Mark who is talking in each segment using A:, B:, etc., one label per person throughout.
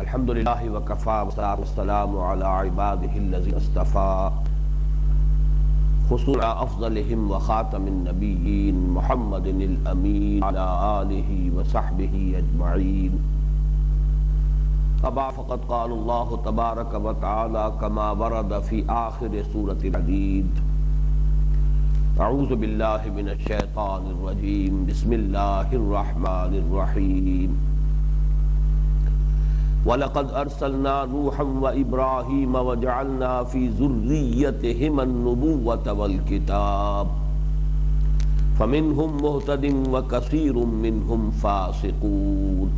A: الحمد لله وكفى والصلاة والسلام على عباده الذين اصطفى خصوصا أفضلهم وخاتم النبيين محمد الأمين على آله وصحبه أجمعين. أبا فقد قال الله تبارك وتعالى كما ورد في آخر سورة الحديد: أعوذ بالله من الشيطان الرجيم بسم الله الرحمن الرحيم. وَلَقَدْ أَرْسَلْنَا نُوحًا وَإِبْرَاهِيمَ وَجَعَلْنَا فِي ذُرِّيَّتِهِمَا النُّبُوَّةَ وَالْكِتَابَ فَمِنْهُمْ مُهْتَدٍ وَكَثِيرٌ مِّنْهُمْ فَاسِقُونَ.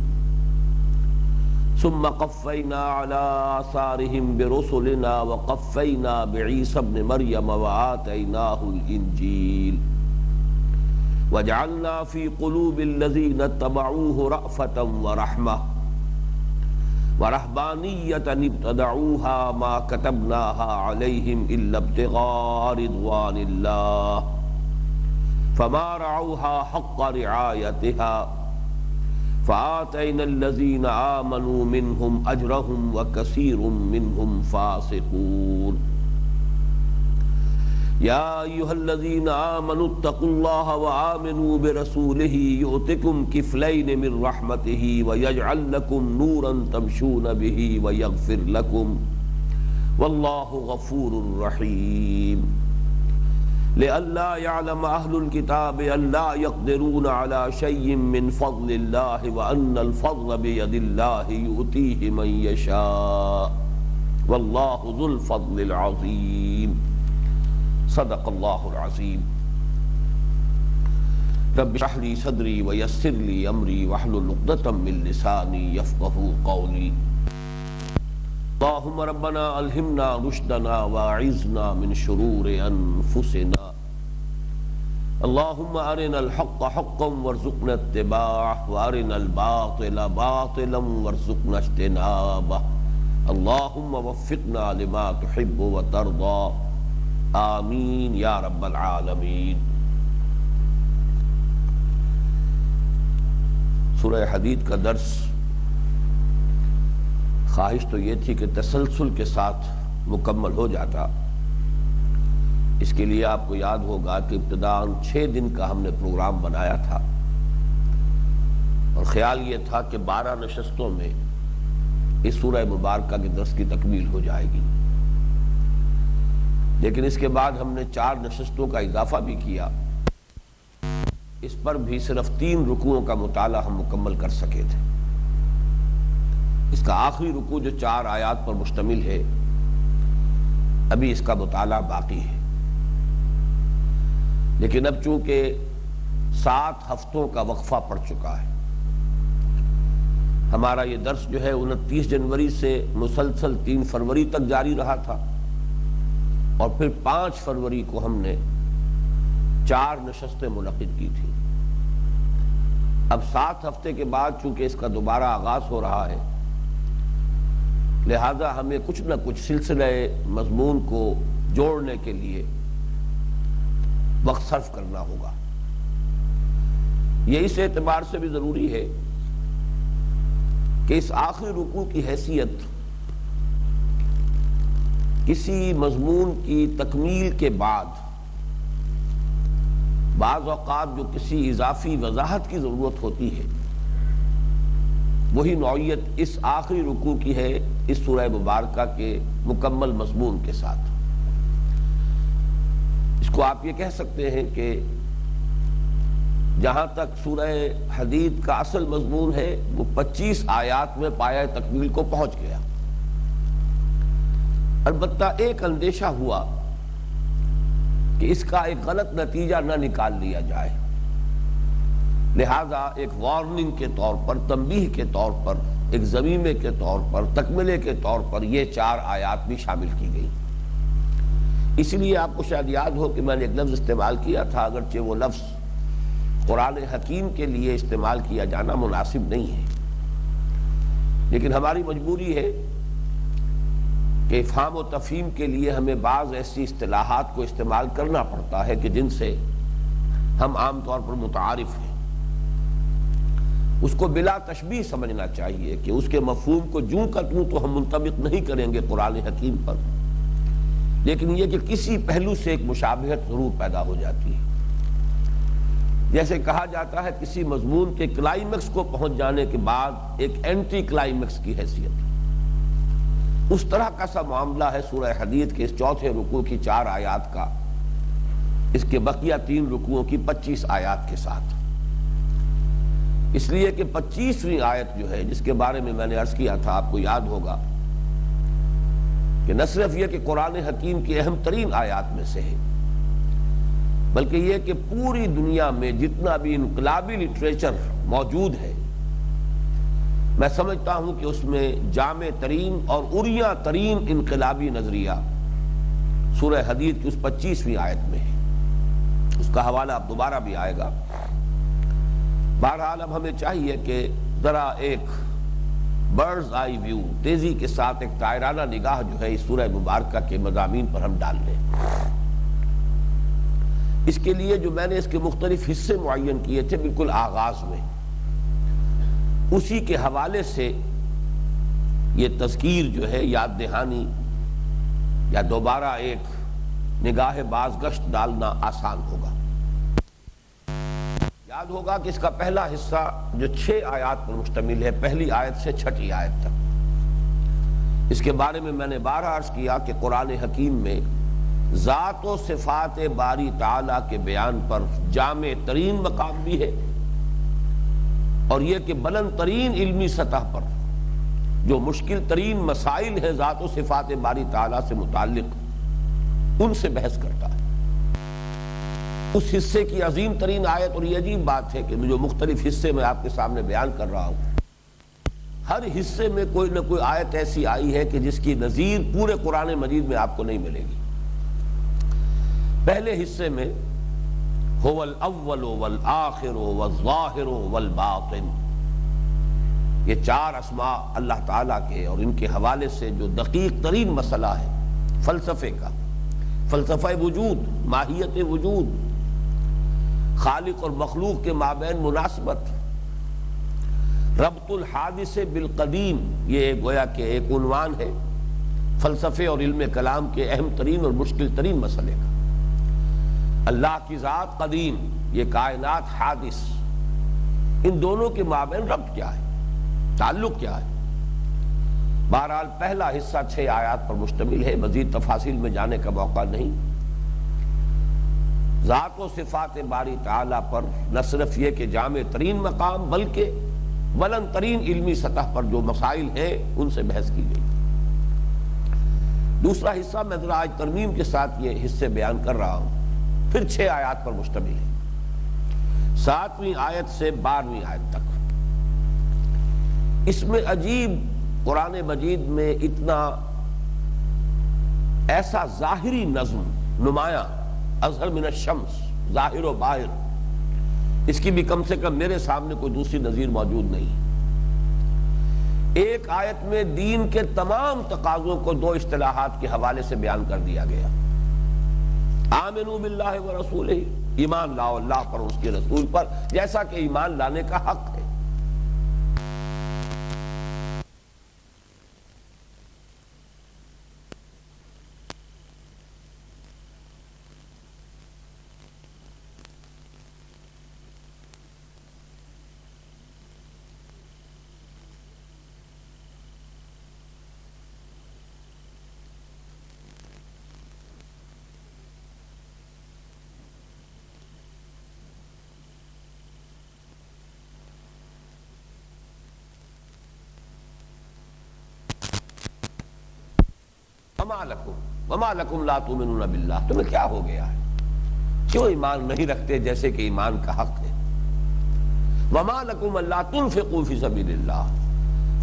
A: ثُمَّ قَفَّيْنَا عَلَى آثَارِهِمْ بِرُسُلِنَا وَقَفَّيْنَا بِعِيسَى ابْنِ مَرْيَمَ وَآتَيْنَاهُ الْإِنْجِيلَ وَجَعَلْنَا فِي قُلُوبِ الَّذِينَ اتَّبَعُوهُ رَأْفَةً وَرَحْمَةً وَرَهْبَانِيَّةً ابْتَدَعُوهَا مَا كَتَبْنَاهَا عَلَيْهِمْ إِلَّا ابْتِغَاءَ رِضْوَانِ اللَّهِ فَمَا رَعَوْهَا حَقَّ رِعَايَتِهَا فَآتَيْنَا الَّذِينَ آمَنُوا مِنْهُمْ أَجْرَهُمْ وَكَثِيرٌ مِّنْهُمْ فَاسِقُونَ. يَا أَيُّهَا الَّذِينَ آمَنُوا اتَّقُوا اللَّهَ وَآمِنُوا بِرَسُولِهِ يُؤْتِكُمْ كِفْلَيْنِ مِنْ رَحْمَتِهِ وَيَجْعَلْ لَكُمْ نُورًا تَمْشُونَ بِهِ وَيَغْفِرْ لَكُمْ وَاللَّهُ غَفُورٌ رَحِيمٌ. لِئَلَّا يَعْلَمَ أَهْلُ الْكِتَابِ أَلَّا يَقْدِرُونَ عَلَى شَيْءٍ مِّنْ فَضْلِ اللَّهِ وَأَنَّ الْفَضْلَ بِيَدِ اللَّهِ يُؤْتِيهِ مَن يَشَاءُ وَاللَّهُ ذُو الْفَضْلِ الْعَظِيمِ. صدق اللہ العظیم. رب اشرح لي صدری ویسر لي امری واحلل عقدۃ من لسانی یفقہوا قولی. اللہم ربنا الہمنا رشدنا واعذنا من شرور انفسنا. اللہم ارنا الحق حقا وارزقنا اتباعه وارنا الباطل باطلا وارزقنا اجتنابه. اللہم وفقنا لما تحب وترضى. آمین یا رب العالمین. سورہ حدید کا درس خواہش تو یہ تھی کہ تسلسل کے ساتھ مکمل ہو جاتا. اس کے لیے آپ کو یاد ہوگا کہ ابتداءً 6 دن کا ہم نے پروگرام بنایا تھا اور خیال یہ تھا کہ 12 نشستوں میں اس سورہ مبارکہ کے درس کی تکمیل ہو جائے گی. لیکن اس کے بعد ہم نے 4 نشستوں کا اضافہ بھی کیا. اس پر بھی صرف 3 رکوعوں کا مطالعہ ہم مکمل کر سکے تھے. اس کا آخری رکوع جو 4 آیات پر مشتمل ہے ابھی اس کا مطالعہ باقی ہے. لیکن اب چونکہ 7 ہفتوں کا وقفہ پڑ چکا ہے، ہمارا یہ درس جو ہے 29 جنوری سے مسلسل 3 فروری تک جاری رہا تھا اور پھر 5 فروری کو ہم نے 4 نشستیں منعقد کی تھی. اب 7 ہفتے کے بعد چونکہ اس کا دوبارہ آغاز ہو رہا ہے، لہذا ہمیں کچھ نہ کچھ سلسلہ مضمون کو جوڑنے کے لیے وقت صرف کرنا ہوگا. یہ اس اعتبار سے بھی ضروری ہے کہ اس آخری رکوع کی حیثیت کسی مضمون کی تکمیل کے بعد بعض اوقات جو کسی اضافی وضاحت کی ضرورت ہوتی ہے، وہی نوعیت اس آخری رکوع کی ہے اس سورہ مبارکہ کے مکمل مضمون کے ساتھ. اس کو آپ یہ کہہ سکتے ہیں کہ جہاں تک سورہ حدید کا اصل مضمون ہے وہ 25 آیات میں پایہ تکمیل کو پہنچ گیا. البتہ ایک اندیشہ ہوا کہ اس کا ایک غلط نتیجہ نہ نکال لیا جائے، لہذا ایک وارننگ کے طور پر، تنبیہ کے طور پر، ایک ضمیمے کے طور پر، تکملے کے طور پر یہ 4 آیات بھی شامل کی گئی. اسی لیے آپ کو شاید یاد ہو کہ میں نے ایک لفظ استعمال کیا تھا، اگرچہ وہ لفظ قرآن حکیم کے لیے استعمال کیا جانا مناسب نہیں ہے، لیکن ہماری مجبوری ہے کہ افہام و تفہیم کے لیے ہمیں بعض ایسی اصطلاحات کو استعمال کرنا پڑتا ہے کہ جن سے ہم عام طور پر متعارف ہیں. اس کو بلا تشبیہ سمجھنا چاہیے کہ اس کے مفہوم کو جوں کا توں تو ہم منطبق نہیں کریں گے قرآن حکیم پر، لیکن یہ کہ کسی پہلو سے ایک مشابہت ضرور پیدا ہو جاتی ہے۔ جیسے کہا جاتا ہے کسی مضمون کے کلائمیکس کو پہنچ جانے کے بعد ایک اینٹی کلائمیکس کی حیثیت، اس طرح کا سا معاملہ ہے سورہ حدید کے اس چوتھے رکوع کی 4 آیات کا، اس کے بقیہ 3 رکوعوں کی 25 آیات کے ساتھ۔ اس لیے کہ 25ویں آیت جو ہے، جس کے بارے میں نے عرض کیا تھا، آپ کو یاد ہوگا کہ نہ صرف یہ کہ قرآن حکیم کی اہم ترین آیات میں سے ہے، بلکہ یہ کہ پوری دنیا میں جتنا بھی انقلابی لٹریچر موجود ہے، میں سمجھتا ہوں کہ اس میں جامع ترین اور اریاں ترین انقلابی نظریہ سورہ حدید کی اس 25ویں آیت میں ہے۔ اس کا حوالہ اب دوبارہ بھی آئے گا۔ بہرحال اب ہمیں چاہیے کہ ذرا ایک برڈز آئی ویو، تیزی کے ساتھ ایک طائرانہ نگاہ جو ہے اس سورہ مبارکہ کے مضامین پر ہم ڈال لیں۔ اس کے لیے جو میں نے اس کے مختلف حصے معین کیے تھے بالکل آغاز میں، اسی کے حوالے سے یہ تذکیر جو ہے، یاد دہانی یا دوبارہ ایک نگاہ بازگشت ڈالنا آسان ہوگا۔ یاد ہوگا کہ اس کا پہلا حصہ جو 6 آیات پر مشتمل ہے، پہلی آیت سے 6ٹھی آیت تک، اس کے بارے میں نے بارہا عرض کیا کہ قرآن حکیم میں ذات و صفات باری تعالیٰ کے بیان پر جامع ترین مقام بھی ہے، اور یہ کہ بلند ترین علمی سطح پر جو مشکل ترین مسائل ہیں ذات و صفات باری تعالیٰ سے متعلق، ان سے بحث کرتا ہے۔ اس حصے کی عظیم ترین آیت، اور یہ عجیب بات ہے کہ جو مختلف حصے میں آپ کے سامنے بیان کر رہا ہوں، ہر حصے میں کوئی نہ کوئی آیت ایسی آئی ہے کہ جس کی نظیر پورے قرآن مجید میں آپ کو نہیں ملے گی۔ پہلے حصے میں هو الاول والآخر والظاہر والباطن، یہ 4 اسماء اللہ تعالیٰ کے اور ان کے حوالے سے جو دقیق ترین مسئلہ ہے فلسفے کا، فلسفہ وجود، ماہیت وجود، خالق اور مخلوق کے مابین مناسبت، ربط الحادث بالقدیم، یہ گویا کہ ایک عنوان ہے فلسفے اور علم کلام کے اہم ترین اور مشکل ترین مسئلے کا۔ اللہ کی ذات قدیم، یہ کائنات حادث، ان دونوں کے مابین ربط کیا ہے، تعلق کیا ہے؟ بہرحال پہلا حصہ 6 آیات پر مشتمل ہے، مزید تفاصیل میں جانے کا موقع نہیں۔ ذات و صفات باری تعالیٰ پر نہ صرف یہ کہ جامع ترین مقام، بلکہ بلند ترین علمی سطح پر جو مسائل ہیں ان سے بحث کی گئی۔ دوسرا حصہ میں ذرا آج ترمیم کے ساتھ یہ حصے بیان کر رہا ہوں، پھر 6 آیات پر مشتمل ہے، 7ویں آیت سے 12ویں آیت تک۔ اس میں عجیب قرآن مجید میں اتنا ایسا ظاہری نظم نمایاں، اظہر من الشمس، ظاہر و باہر، اس کی بھی کم سے کم میرے سامنے کوئی دوسری نظیر موجود نہیں۔ ایک آیت میں دین کے تمام تقاضوں کو 2 اصطلاحات کے حوالے سے بیان کر دیا گیا۔ آمنوا باللہ ورسولہ، ایمان لاؤ اللہ پر، اس کے رسول پر، جیسا کہ ایمان لانے کا حق ہے۔ وما لکم لا تؤمنون باللہ، تمہیں کیا ہو گیا ہے، کیوں ایمان نہیں رکھتے جیسے کہ ایمان کا حق ہے؟ وما لکم الا تنفقوا فی سبیل اللہ،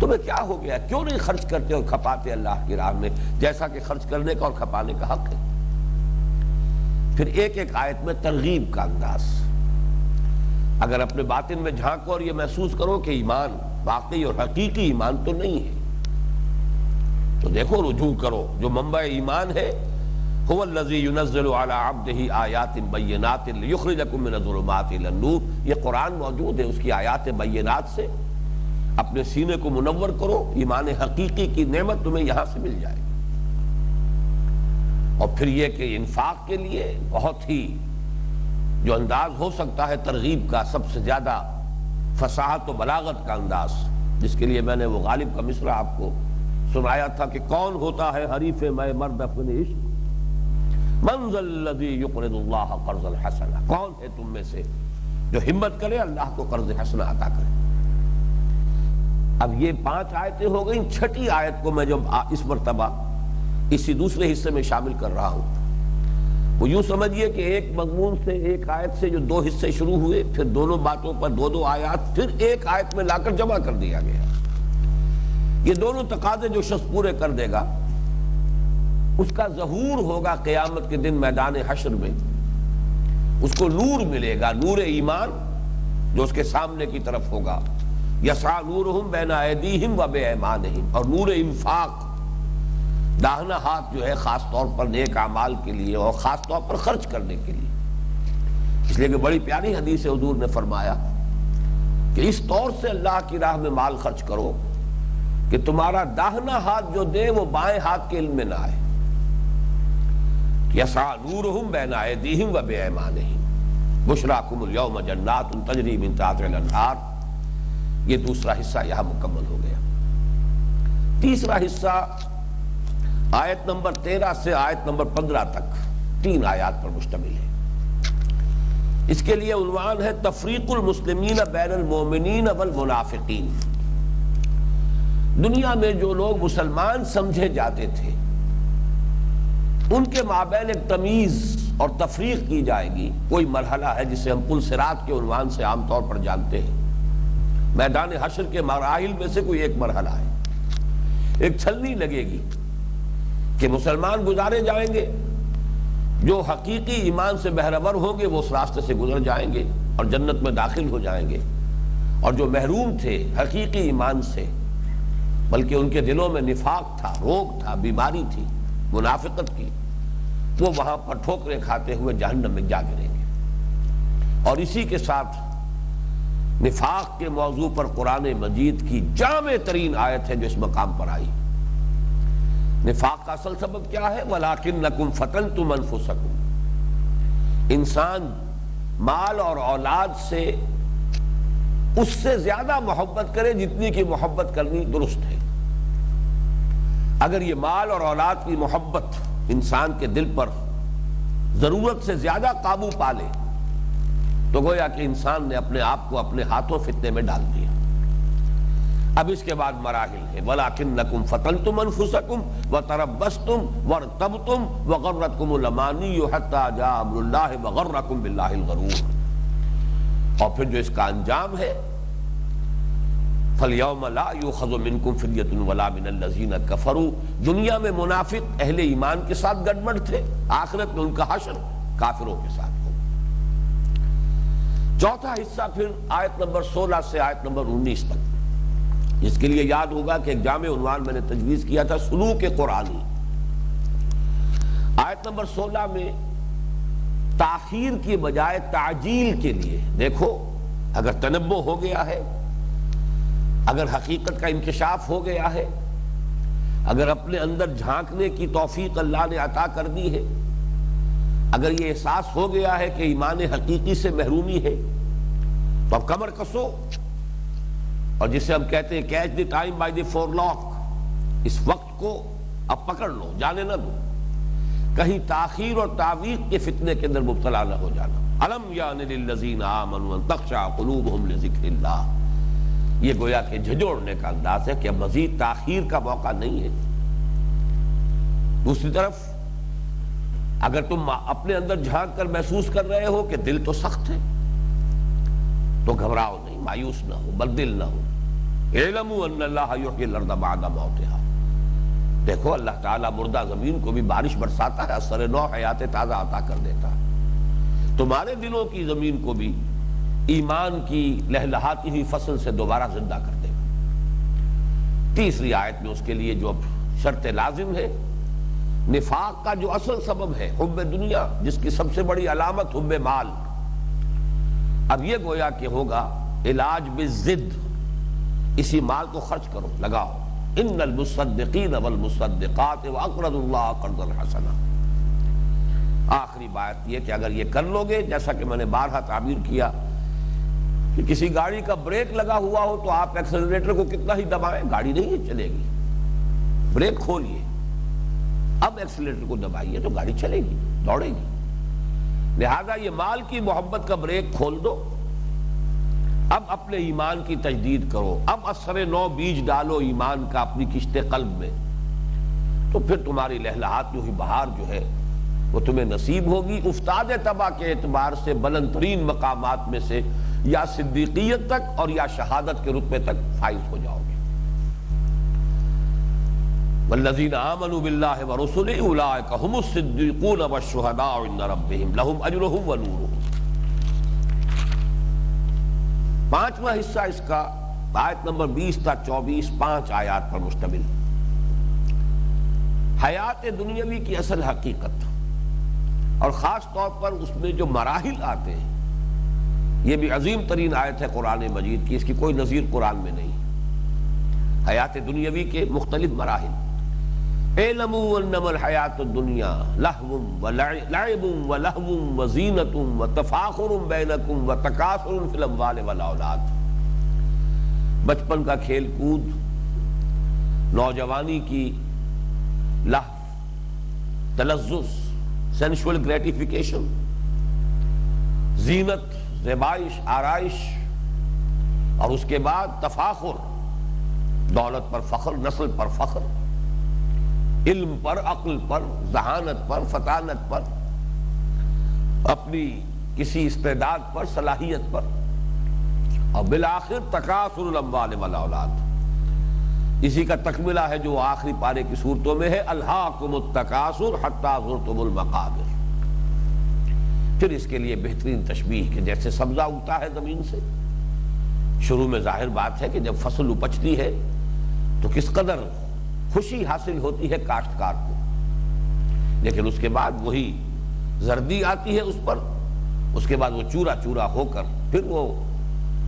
A: تمہیں کیا ہو گیا، کیوں نہیں خرچ کرتے اور کھپاتے اللہ کی راہ میں جیسا کہ خرچ کرنے کا اور کھپانے کا حق ہے؟ پھر ایک ایک آیت میں ترغیب کا انداز، اگر اپنے باطن میں جھانکو اور یہ محسوس کرو کہ ایمان واقعی اور حقیقی ایمان تو نہیں ہے، تو دیکھو رجوع کرو، جو منبع ایمان ہے هو الذی ينزل على عبده آیات بینات لیخرجکم من الظلمات الی النور، یہ قرآن موجود ہے، اس کی آیات بینات سے اپنے سینے کو منور کرو، ایمان حقیقی کی نعمت تمہیں یہاں سے مل جائے گی۔ اور پھر یہ کہ انفاق کے لیے بہت ہی جو انداز ہو سکتا ہے ترغیب کا، سب سے زیادہ فصاحت و بلاغت کا انداز، جس کے لیے میں نے وہ غالب کا مصرع آپ کو سنایا تھا کہ کون ہوتا ہے حریف میں مرد اپنے عشق، من ذا الذی یقرض اللہ قرضا حسنا، کون ہے تم میں سے جو ہمت کرے اللہ کو قرض حسنا عطا کرے۔ اب یہ 5 آیتیں ہو گئیں، چھٹی آیت کو میں جب اس مرتبہ اسی دوسرے حصے میں شامل کر رہا ہوں، وہ یوں سمجھیے کہ ایک مضمون سے، ایک آیت سے جو 2 حصے شروع ہوئے، پھر دونوں باتوں پر 2 آیات پھر ایک آیت میں لا کر جمع کر دیا گیا۔ یہ دونوں تقاضے جو شخص پورے کر دے گا، اس کا ظہور ہوگا قیامت کے دن میدان حشر میں، اس کو نور ملے گا، نور ایمان جو اس کے سامنے کی طرف ہوگا، یسعی نورہم بین ایدیہم و بایمانہم، اور نور انفاق، داہنا ہاتھ جو ہے خاص طور پر نیک اعمال کے لیے اور خاص طور پر خرچ کرنے کے لیے، اس لیے کہ بڑی پیاری حدیث حضور نے فرمایا کہ اس طور سے اللہ کی راہ میں مال خرچ کرو کہ تمہارا داہنا ہاتھ جو دے وہ بائیں ہاتھ کے علم میں نہ آئے۔ یسعی نورہم بین ایدیہم و بایمانہم بشراکم اليوم جنات تجری من تحتہا الانہار۔ یہ دوسرا حصہ یہاں مکمل ہو گیا۔ تیسرا حصہ آیت نمبر 13 سے آیت نمبر 15 تک 3 آیات پر مشتمل ہے۔ اس کے لیے عنوان ہے تفریق المسلمین بین المؤمنین والمنافقین۔ دنیا میں جو لوگ مسلمان سمجھے جاتے تھے ان کے مابین ایک تمیز اور تفریق کی جائے گی۔ کوئی مرحلہ ہے جسے ہم پل صراط کے عنوان سے عام طور پر جانتے ہیں، میدان حشر کے مراحل میں سے کوئی ایک مرحلہ ہے۔ ایک چھلنی لگے گی کہ مسلمان گزارے جائیں گے، جو حقیقی ایمان سے بہرور ہوں گے وہ اس راستے سے گزر جائیں گے اور جنت میں داخل ہو جائیں گے، اور جو محروم تھے حقیقی ایمان سے بلکہ ان کے دلوں میں نفاق تھا، روگ تھا، بیماری تھی منافقت کی، وہ وہاں پر ٹھوکریں کھاتے ہوئے جہنم میں جا گریں گے۔ اور اسی کے ساتھ نفاق کے موضوع پر قرآن مجید کی جامع ترین آیت ہے جو اس مقام پر آئی۔ نفاق کا اصل سبب کیا ہے؟ وَلَٰكِنَّكُمْ فَتَنْتُمْ أَنفُسَكُمْ، انسان مال اور اولاد سے اس سے زیادہ محبت کرے جتنی کی محبت کرنی درست ہے۔ اگر یہ مال اور اولاد کی محبت انسان کے دل پر ضرورت سے زیادہ قابو پا لے تو گویا کہ انسان نے اپنے آپ کو اپنے ہاتھوں فتنے میں ڈال دیا۔ اب اس کے بعد مراحل ہے، وَلَٰكِنَّكُمْ فَتَنْتُمْ أَنفُسَكُمْ وَتَرَبَّصْتُمْ وَارْتَبْتُمْ وَغَرَّتْكُمُ الْأَمَانِيُّ حَتَّىٰ جَاءَ أَمْرُ اللَّهِ وَغَرَّكُمْ بِاللَّهِ الْغَرُورُ۔ اور پھر جو اس کا انجام ہے، فَالْيَوْمَ لَا يُؤْخَذُ مِنْكُمْ فِدْيَةٌ وَلَا مِنَ الَّذِينَ كَفَرُوا۔ دنیا میں منافق اہل ایمان کے ساتھ گڑبڑ تھے، آخرت میں ان کا حشر کافروں کے ساتھ ہو۔ چوتھا حصہ پھر آیت نمبر 16 سے آیت نمبر 19 تک، جس کے لیے یاد ہوگا کہ ایک جامع عنوان میں نے تجویز کیا تھا، سلوک قرآنی۔ آیت نمبر 16 میں تاخیر کی بجائے تعجیل کے لیے، دیکھو اگر تنبؤ ہو گیا ہے، اگر حقیقت کا انکشاف ہو گیا ہے، اگر اپنے اندر جھانکنے کی توفیق اللہ نے عطا کر دی ہے، اگر یہ احساس ہو گیا ہے کہ ایمان حقیقی سے محرومی ہے، تو اب کمر کسو، اور جسے ہم کہتے ہیں catch the time by the forelock, اس وقت کو اب پکڑ لو، جانے نہ دو، کہیں تاخیر اور تعویق کے فتنے کے اندر مبتلا نہ ہو جانا۔ الم یان للذین آمنوا ان تخشع قلوبہم لذکر اللہ، یہ گویا کہ جھجوڑنے کا انداز ہے کہ اب مزید تاخیر کا موقع نہیں ہے۔ دوسری طرف اگر تم اپنے اندر جھانک کر محسوس کر رہے ہو کہ دل تو سخت ہے تو گھبراؤ نہیں، مایوس نہ ہو، بددل نہ ہو۔ اعلموا ان اللہ یحیی الارض بعد موتہا، دیکھو اللہ تعالیٰ مردہ زمین کو بھی بارش برساتا ہے، اثر نو حیات تازہ عطا کر دیتا ہے، تمہارے دلوں کی زمین کو بھی ایمان کی لہلہاتی ہوئی فصل سے دوبارہ زندہ کر دے گا۔ تیسری آیت میں اس کے لیے جو شرط لازم ہے نفاق کا جو اصل سبب ہے حب دنیا، جس کی سب سے بڑی علامت حب مال، اب یہ گویا کہ ہوگا علاج بالضد، اسی مال کو خرچ کرو، لگاؤ۔ ان المصدقین والمصدقات واقرضوا اللہ قرضا حسنا۔ آخری بات یہ کہ اگر یہ کر لو گے، جیسا کہ میں نے بارہا تعبیر کیا کہ کسی گاڑی کا بریک لگا ہوا ہو تو آپ ایکسلریٹر کو کتنا ہی دبائیں، گاڑی نہیں چلے گی، بریک کھولیے، اب ایکسلریٹر کو دبائیے تو گاڑی چلے گی، دوڑے گی۔ لہذا یہ مال کی محبت کا بریک کھول دو، اب اپنے ایمان کی تجدید کرو، اب اثر نو بیج ڈالو ایمان کا اپنی کشت قلب میں، تو پھر تمہاری لہلہات جو ہی بہار جو ہے وہ تمہیں نصیب ہوگی، افتاد تباہ کے اعتبار سے بلند ترین مقامات میں سے یا صدیقیت تک اور یا شہادت کے رتبے تک فائز ہو جاؤ گے۔ والذین آمنوا باللہ ورسلہ اولئک ھم الصدیقون والشہداء عند ربہم لہم اجرہم ونورہم۔ پانچواں حصہ اس کا آیت نمبر 20 تا 24، 5 آیات پر مشتمل، حیات دنیاوی کی اصل حقیقت اور خاص طور پر اس میں جو مراحل آتے ہیں۔ یہ بھی عظیم ترین آیت ہے قرآن مجید کی، اس کی کوئی نظیر قرآن میں نہیں۔ حیات دنیاوی کے مختلف مراحل، اعلموا انما الحیات الدنیا لہو ولعب ولہو وزینۃ وتفاخر بینکم وتکاثر فی الاموال والاولاد۔ بچپن کا کھیل کود، نوجوانی کی لہو، تلذذ، سینشول گریٹیفیکیشن، زینت، زیبائش، آرائش، اور اس کے بعد تفاخر، دولت پر فخر، نسل پر فخر، علم پر، عقل پر، ذہانت پر، فطانت پر، اپنی کسی استعداد پر، صلاحیت پر، اور بالآخر تکاثر الاموال والاولاد۔ اسی کا تکملہ ہے جو آخری پارے کی صورتوں میں ہے، الہاکم التکاثر حتی زرتم المقابر۔ پھر اس کے لیے بہترین تشبیہ کہ جیسے سبزہ اگتا ہے زمین سے، شروع میں ظاہر بات ہے کہ جب فصل اپجتی ہے تو کس قدر خوشی حاصل ہوتی ہے کاشتکار کو، لیکن اس کے بعد وہی زردی آتی ہے اس پر، اس کے بعد وہ چورا چورا ہو کر پھر وہ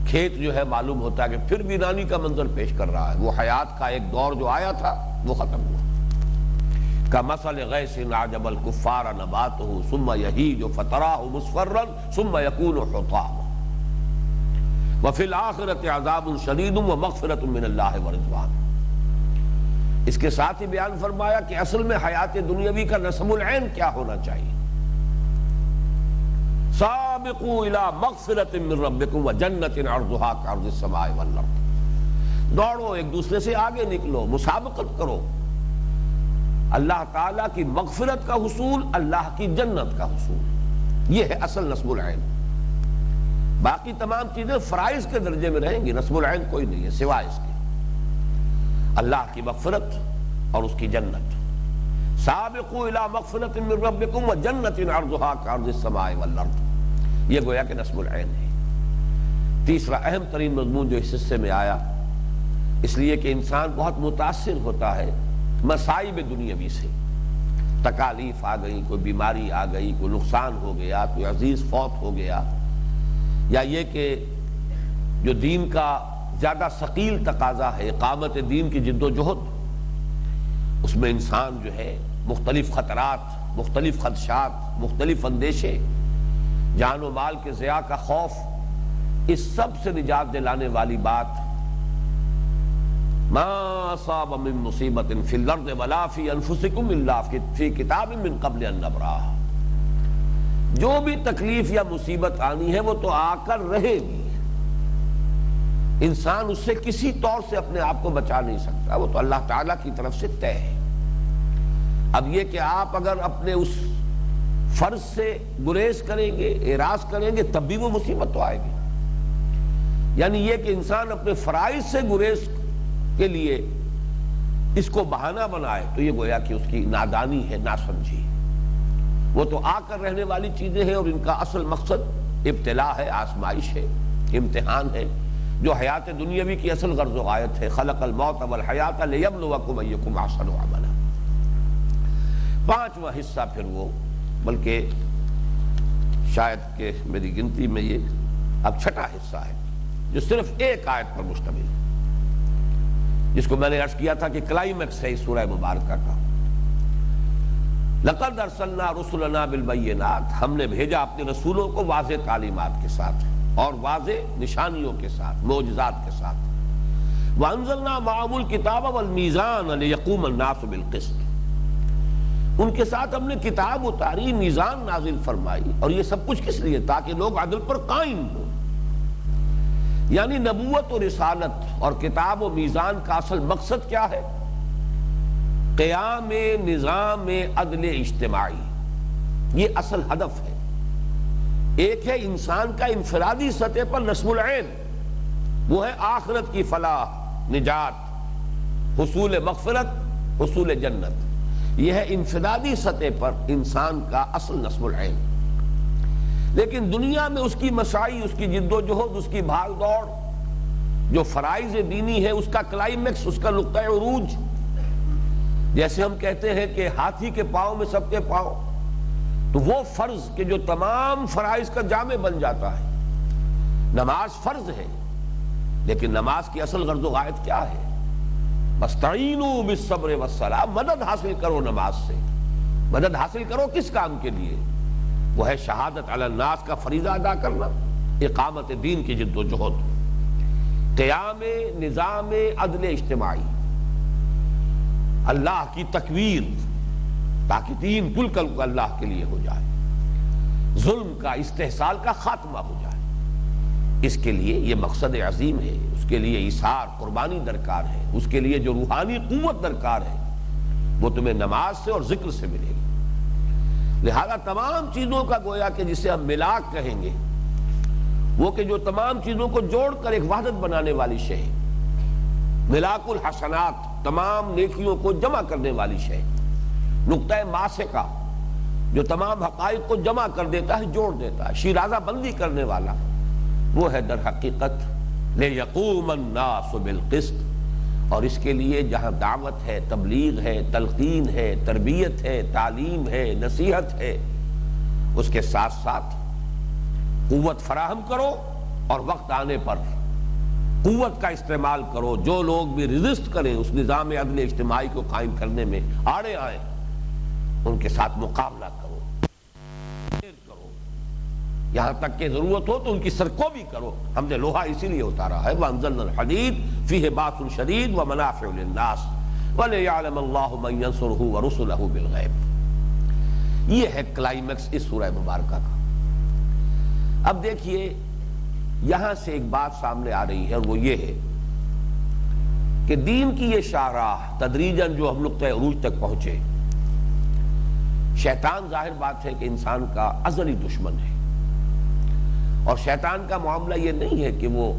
A: کھیت جو ہے معلوم ہوتا ہے کہ پھر ویرانی کا منظر پیش کر رہا ہے۔ وہ حیات کا ایک دور جو آیا تھا وہ ختم ہوا۔ کمثل غیث اعجب الکفار نباتہ ثم یہیج فتراہ مصفرا ثم یکون حطاما وفی الآخرۃ عذاب شدید ومغفرۃ من اللہ ورضوان۔ اس کے ساتھ ہی بیان فرمایا کہ اصل میں حیات دنیاوی کا نصب العین کیا ہونا چاہیے، سابقوا الی مغفرۃ من ربکم وجنۃ عرضھا کعرض السماء والارض۔ دوڑو، ایک دوسرے سے آگے نکلو، مسابقت کرو، اللہ تعالیٰ کی مغفرت کا حصول، اللہ کی جنت کا حصول، یہ ہے اصل نصب العین۔ باقی تمام چیزیں فرائض کے درجے میں رہیں گی، نصب العین کوئی نہیں ہے سوائے اس کے، اللہ کی مغفرت اور اس کی جنت۔ سابقوا الی مغفرۃ من ربکم وجنۃ عرضھا کعرض السماء والارض، یہ گویا کہ نصب العین ہے۔ تیسرا اہم ترین مضمون جو اس حصے میں آیا، اس لیے کہ انسان بہت متاثر ہوتا ہے مصائب دنیاوی سے، تکالیف آ گئی، کوئی بیماری آ گئی، کوئی نقصان ہو گیا، کوئی عزیز فوت ہو گیا، یا یہ کہ جو دین کا زیادہ ثقیل تقاضا ہے، اقامت دین کی جد و جہد، اس میں انسان جو ہے مختلف خطرات، مختلف خدشات، مختلف اندیشے، جان و مال کے ضیاع کا خوف، اس سب سے نجات دلانے والی بات ما اصاب من مصیبت فی الارض ولا فی انفسکم الا فی کتاب من قبل ان نبرأھا۔ جو بھی تکلیف یا مصیبت آنی ہے وہ تو آ کر رہے گی، انسان اس سے کسی طور سے اپنے آپ کو بچا نہیں سکتا، وہ تو اللہ تعالیٰ کی طرف سے طے ہے۔ اب یہ کہ آپ اگر اپنے اس فرض سے گریز کریں گے، اعراض کریں گے، تب بھی وہ مصیبت تو آئے گی۔ یعنی یہ کہ انسان اپنے فرائض سے گریز کے لیے اس کو بہانہ بنائے تو یہ گویا کہ اس کی نادانی ہے، ناسمجھی۔ وہ تو آ کر رہنے والی چیزیں ہیں اور ان کا اصل مقصد ابتلا ہے، آزمائش ہے، امتحان ہے، جو حیات دنیاوی کی اصل غرض و غایت ہے۔ خلق الموت والحیات لیبلوکم ایکم احسن عملا۔ 5واں حصہ پھر وہ، بلکہ شاید کہ میری گنتی میں یہ اب 6واں حصہ ہے جو صرف ایک آیت پر مشتمل ہے، جس کو میں نے عرض کیا تھا کہ کلائمیکس ہے اس سورہ مبارکہ کا۔ لقد ارسلنا رسلنا بالبینات، ہم نے بھیجا اپنے رسولوں کو واضح تعلیمات کے ساتھ اور واضح نشانیوں کے ساتھ، معجزات کے ساتھ۔ وانزلنا معهم الکتاب والمیزان لیقوم الناس بالقسط، ان کے ساتھ ہم نے کتاب اتاری، میزان نازل فرمائی، اور یہ سب کچھ کس لیے؟ تاکہ لوگ عدل پر قائم ہوں۔ یعنی نبوت و رسالت اور کتاب و میزان کا اصل مقصد کیا ہے؟ قیام نظام عدل اجتماعی، یہ اصل ہدف ہے۔ ایک ہے انسان کا انفرادی سطح پر نصب العین، وہ ہے آخرت کی فلاح، نجات، حصول مغفرت، حصول جنت، یہ ہے انفرادی سطح پر انسان کا اصل نصب العین۔ لیکن دنیا میں اس کی مساعی، اس کی جد و جہد، اس کی بھاگ دوڑ، جو فرائض دینی ہے، اس کا کلائمیکس، اس کا نقطہ عروج، جیسے ہم کہتے ہیں کہ ہاتھی کے پاؤں میں سب کے پاؤں، تو وہ فرض کہ جو تمام فرائض کا جامع بن جاتا ہے۔ نماز فرض ہے، لیکن نماز کی اصل غرض و غایت کیا ہے؟ وَاسْتَعِینُوا بِالصَّبْرِ وَالصَّلَاةِ، مدد حاصل کرو نماز سے۔ مدد حاصل کرو کس کام کے لیے؟ وہ ہے شہادت علی الناس کا فریضہ ادا کرنا، اقامت دین کی جد و جہد، قیام نظام عدل اجتماعی، اللہ کی تکویر، تاکہ دین کل کل اللہ کے لیے ہو جائے، ظلم کا، استحصال کا خاتمہ ہو جائے۔ اس کے لیے یہ مقصد عظیم ہے، اس کے لیے ایثار، قربانی درکار ہے، اس کے لیے جو روحانی قوت درکار ہے وہ تمہیں نماز سے اور ذکر سے ملے گی۔ لہذا تمام چیزوں کا گویا کہ جسے ہم ملاک کہیں گے، وہ کہ جو تمام چیزوں کو جوڑ کر ایک وحدت بنانے والی شے، ملاک الحسنات، تمام نیکیوں کو جمع کرنے والی شے، نقطہ ماسکہ جو تمام حقائق کو جمع کر دیتا ہے، جوڑ دیتا ہے، شیرازہ بندی کرنے والا، وہ ہے در حقیقت لِيَقُومَ النَّاسُ بِالْقِسْطِ۔ اور اس کے لیے جہاں دعوت ہے، تبلیغ ہے، تلقین ہے، تربیت ہے، تعلیم ہے، نصیحت ہے، اس کے ساتھ ساتھ قوت فراہم کرو، اور وقت آنے پر قوت کا استعمال کرو۔ جو لوگ بھی ریزسٹ کریں اس نظام عدل اجتماعی کو قائم کرنے میں، آڑے آئیں، ان کے ساتھ مقابلہ کرو، یہاں تک کہ ضرورت ہو تو ان کی سرکو بھی کرو۔ ہم نے لوہا اسی لیے اتارا ہے، وَأَنزَلْنَا الْحَدِيدَ فِيهِ بَأْسٌ شَدِيدٌ وَمَنَافِعُ لِلنَّاسِ وَلِيَعْلَمَ اللَّهُ مَن يَنصُرُهُ وَرُسُلَهُ بِالْغَيْبِ۔ یہ ہے کلائمیکس اس سورہ مبارکہ کا۔ اب دیکھیے یہاں سے ایک بات سامنے آ رہی ہے، اور وہ یہ ہے کہ دین کی یہ شاہراہ تدریجاً جو ہم نقطہ عروج تک پہنچے، شیطان ظاہر بات ہے کہ انسان کا ازلی دشمن ہے، اور شیطان کا معاملہ یہ نہیں ہے کہ وہ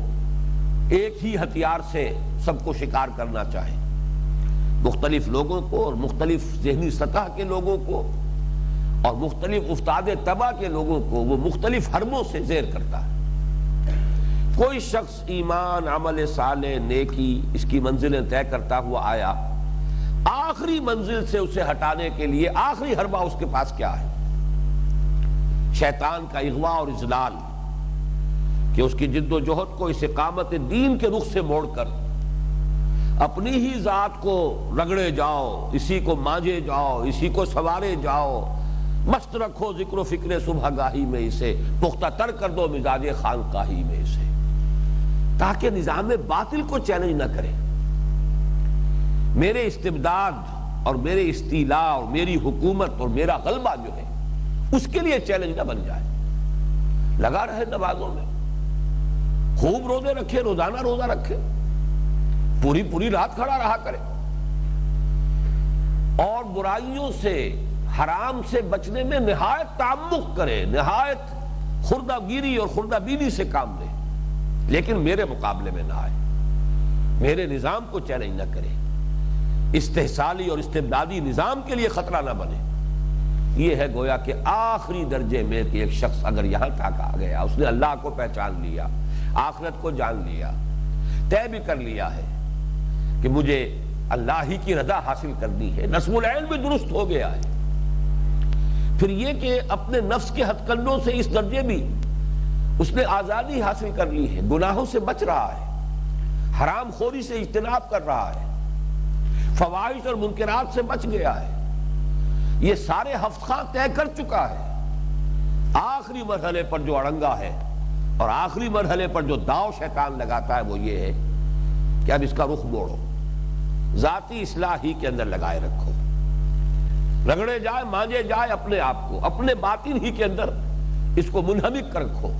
A: ایک ہی ہتھیار سے سب کو شکار کرنا چاہے۔ مختلف لوگوں کو اور مختلف ذہنی سطح کے لوگوں کو اور مختلف افتاد طبع کے لوگوں کو وہ مختلف حربوں سے زیر کرتا ہے۔ کوئی شخص ایمان، عمل صالح، نیکی، اس کی منزلیں طے کرتا ہوا آیا، آخری منزل سے اسے ہٹانے کے لیے آخری حربہ اس کے پاس کیا ہے؟ شیطان کا اغوا اور اذلال، کہ اس کی جد و جہد کو اس اقامت دین کے رخ سے موڑ کر اپنی ہی ذات کو رگڑے جاؤ، اسی کو مانجے جاؤ، اسی کو سوارے جاؤ، مست رکھو ذکر و فکر صبح گاہی میں اسے، پختہ تر کر دو مزاج خانقاہی میں اسے، تاکہ نظام باطل کو چیلنج نہ کرے، میرے استبداد اور میرے استیلاء اور میری حکومت اور میرا غلبہ جو ہے اس کے لیے چیلنج نہ بن جائے۔ لگا رہے نمازوں میں، خوب روزے رکھے، روزانہ روزہ رکھے، پوری رات کھڑا رہا کرے، اور برائیوں سے، حرام سے بچنے میں نہایت تعمق کرے، نہایت خردہ گیری اور خردہ بینی سے کام لے، لیکن میرے مقابلے میں نہ آئے، میرے نظام کو چیلنج نہ کرے، استحصالی اور استبدادی نظام کے لیے خطرہ نہ بنے۔ یہ ہے گویا کہ آخری درجے میں کہ ایک شخص اگر یہاں تک آ گیا، اس نے اللہ کو پہچان لیا، آخرت کو جان لیا، طے بھی کر لیا ہے کہ مجھے اللہ ہی کی رضا حاصل کرنی ہے، نصب العین بھی درست ہو گیا ہے، پھر یہ کہ اپنے نفس کے ہتھ کنڈوں سے اس درجے بھی اس نے آزادی حاصل کر لی ہے، گناہوں سے بچ رہا ہے، حرام خوری سے اجتناب کر رہا ہے، فواحش اور منکرات سے بچ گیا ہے، یہ سارے ہفت خواہ طے کر چکا ہے۔ آخری مرحلے پر جو اڑنگا ہے اور آخری مرحلے پر جو داؤ شیطان لگاتا ہے وہ یہ ہے کہ اب اس کا رخ موڑو، ذاتی اصلاح ہی کے اندر لگائے رکھو، رگڑے جائے مانجے جائے اپنے آپ کو، اپنے باطن ہی کے اندر اس کو منہمک کر رکھو،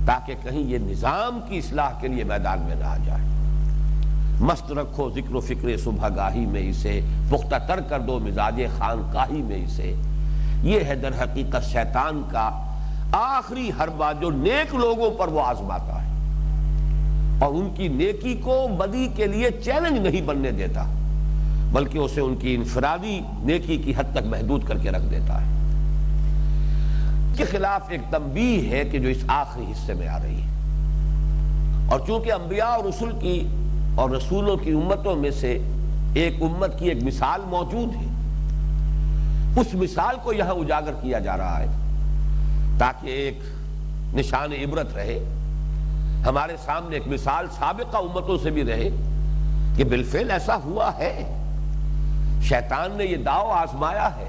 A: تاکہ کہیں یہ نظام کی اصلاح کے لیے میدان میں نہ آ جائے۔ مست رکھو ذکر و فکر صبح گاہی میں اسے، پختہ تر کر دو مزاج خانقاہی میں اسے۔ یہ ہے در حقیقت شیطان کا آخری حربہ جو نیک لوگوں پر وہ آزماتا ہے، اور ان کی نیکی کو بدی کے لیے چیلنج نہیں بننے دیتا، بلکہ اسے ان کی انفرادی نیکی کی حد تک محدود کر کے رکھ دیتا ہے۔ کے خلاف ایک تنبیہ ہے کہ جو اس آخری حصے میں آ رہی ہے، اور چونکہ انبیاء اور رسول کی اور رسولوں کی امتوں میں سے ایک امت کی ایک مثال موجود ہے، اس مثال کو یہاں اجاگر کیا جا رہا ہے تاکہ ایک نشان عبرت رہے، ہمارے سامنے ایک مثال سابقہ امتوں سے بھی رہے کہ بالفعل ایسا ہوا ہے، شیطان نے یہ داؤ آزمایا ہے،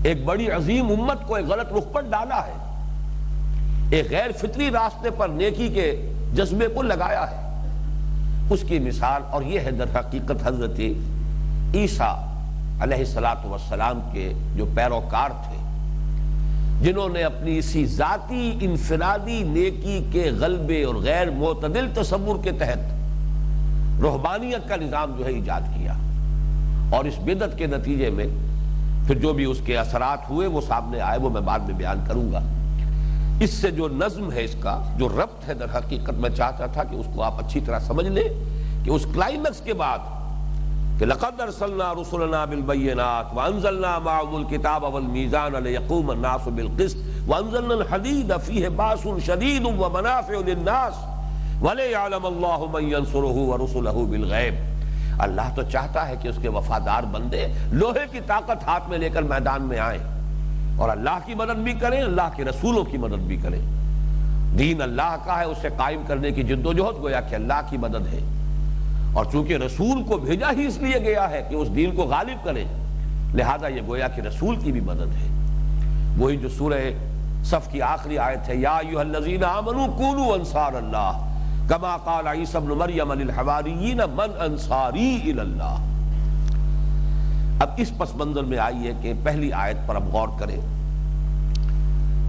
A: ایک بڑی عظیم امت کو ایک غلط رخ پر ڈالا ہے، ایک غیر فطری راستے پر نیکی کے جذبے کو لگایا ہے۔ اس کی مثال، اور یہ ہے در حقیقت حضرت عیسیٰ علیہ السلام کے جو پیروکار تھے، جنہوں نے اپنی اسی ذاتی انفرادی نیکی کے غلبے اور غیر معتدل تصور کے تحت رہبانیت کا نظام جو ہے ایجاد کیا، اور اس بدعت کے نتیجے میں پھر جو بھی اس کے اثرات ہوئے وہ سامنے آئے، وہ میں بعد میں بیان کروں گا۔ اس سے جو نظم ہے، اس کا جو ربط ہے، در حقیقت میں چاہتا تھا کہ اس کو آپ اچھی طرح سمجھ لیں کہ اس کلائمیکس کے بعد کہ لَقَدْ أَرْسَلْنَا رُسُلَنَا بِالْبَيِّنَاتِ وَأَنزَلْنَا مَعَهُمُ الْكِتَابَ وَالْمِيزَانَ لِيَقُومَ النَّاسُ بِالْقِسْطِ وَأَنزَلْنَا الْحَدِيدَ فِيهِ بَأْسٌ شَدِيدٌ وَمَنَافِعُ لِلنَّاسِ وَلِيَعْلَمَ اللَّهُ مَن يَنصُرُهُ وَرُسُلَهُ بِالْغَيْبِ۔ اللہ تو چاہتا ہے کہ اس کے وفادار بندے لوہے کی طاقت ہاتھ میں لے کر میدان میں آئیں اور اللہ کی مدد بھی کریں، اللہ کے رسولوں کی مدد بھی کریں۔ دین اللہ کا ہے، اسے قائم کرنے کی جدوجہد گویا کہ اللہ کی مدد ہے، اور چونکہ رسول کو بھیجا ہی اس لیے گیا ہے کہ اس دین کو غالب کرے، لہذا یہ گویا کہ رسول کی بھی مدد ہے۔ وہی جو سورہ صف کی آخری آیت ہے، یا ایھا الذین آمنوا کونوا انصار اللہ کما قال عیسی ابن مریم للحواریین من انصاری الی اللہ۔ اب اس پس منظر میں آئیے کہ پہلی آیت پر اب غور کریں۔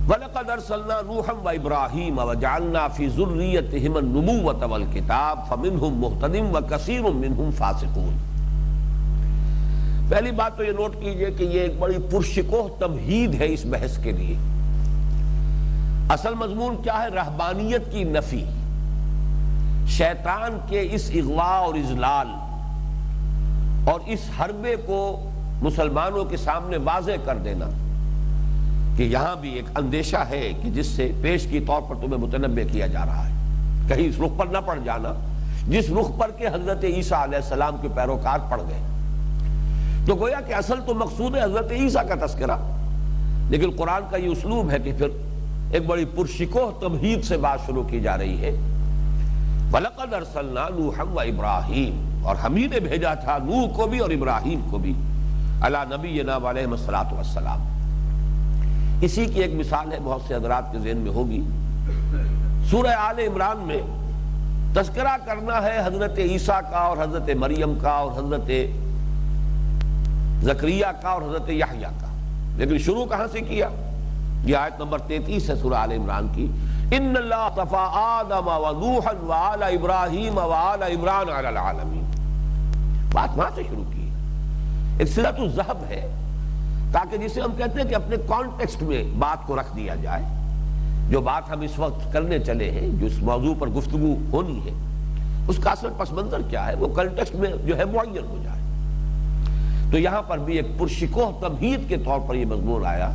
A: وَلَقَدْ أَرْسَلْنَا نُوحًا وَإِبْرَاهِيمَ وَجَعَلْنَا فِي ذُرِّيَّتِهِمَا النُّبُوَّةَ وَالْكِتَابَ فَمِنْهُمْ مُهْتَدٍ وَكَثِيرٌ مِّنْهُمْ فَاسِقُونَ۔ پہلی بات تو یہ نوٹ کیجئے کہ یہ ایک بڑی پرشکوہ تمہید ہے اس بحث کے لیے۔ اصل مضمون کیا ہے؟ رہبانیت کی نفی، شیطان کے اس اغوا اور اضلال اور اس حربے کو مسلمانوں کے سامنے واضح کر دینا کہ یہاں بھی ایک اندیشہ ہے کہ جس سے پیش کی طور پر تمہیں متنبہ کیا جا رہا ہے، کہیں اس رخ پر نہ پڑ جانا جس رخ پر کہ حضرت عیسیٰ علیہ السلام کے پیروکار پڑ گئے۔ تو گویا کہ اصل تو مقصود ہے حضرت عیسیٰ کا تذکرہ، لیکن قرآن کا یہ اسلوب ہے کہ پھر ایک بڑی پرشکوہ تمہید سے بات شروع کی جا رہی ہے۔ وَلَقَدْ أَرْسَلْنَا نُوحًا وَإِبْرَاهِيمَ، اور ہم ہی نے بھیجا تھا نوح کو بھی اور ابراہیم کو بھی، علی نبینا علیہ الصلوۃ والسلام۔ اسی کی ایک مثال ہے، بہت سے حضرات کے ذہن میں ہوگی، سورہ آل عمران میں تذکرہ کرنا ہے حضرت عیسیٰ کا اور حضرت مریم کا اور حضرت زکریا کا اور حضرت یحییٰ کا، لیکن شروع کہاں سے کیا؟ یہ آیت نمبر 33 ہے سورہ آل عمران کی، ان اللہ اصطفیٰ آدم ونوحا وآل ابراہیم وآل عمران علی العالمین۔ بات وہاں سے شروع کی، ایک صلۃ الذہب ہے، تاکہ جسے ہم کہتے ہیں کہ اپنے کانٹیکسٹ میں بات کو رکھ دیا جائے۔ جو بات ہم اس وقت کرنے چلے ہیں، جو اس موضوع پر گفتگو ہونی ہے، اس کا اصل پس منظر کیا ہے، وہ کنٹیکسٹ میں جو ہے معین ہو جائے۔ تو یہاں پر بھی ایک پرشکوہ تمہید کے طور پر یہ مضمون آیا،